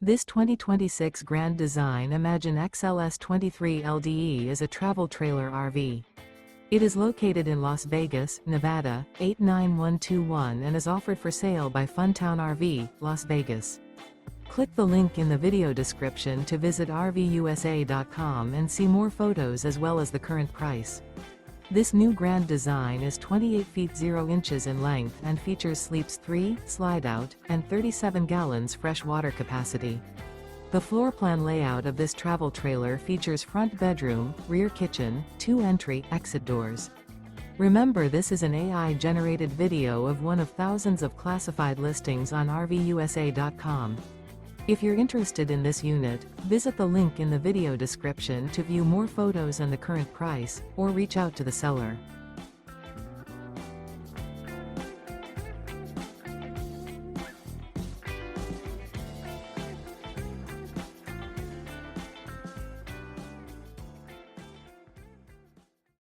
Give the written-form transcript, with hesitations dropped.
This 2026 Grand Design Imagine XLS 23 LDE is a travel trailer RV. It is located in Las Vegas, Nevada, 89121 and is offered for sale by Funtown RV, Las Vegas. Click the link in the video description to visit RVUSA.com and see more photos as well as the current price. This new Grand Design is 28 feet 0 inches in length and features sleeps 3, slide-out, and 37 gallons fresh water capacity. The floor plan layout of this travel trailer features front bedroom, rear kitchen, 2 entry/exit doors. Remember, this is an AI-generated video of one of thousands of classified listings on RVUSA.com. If you're interested in this unit, visit the link in the video description to view more photos and the current price, or reach out to the seller.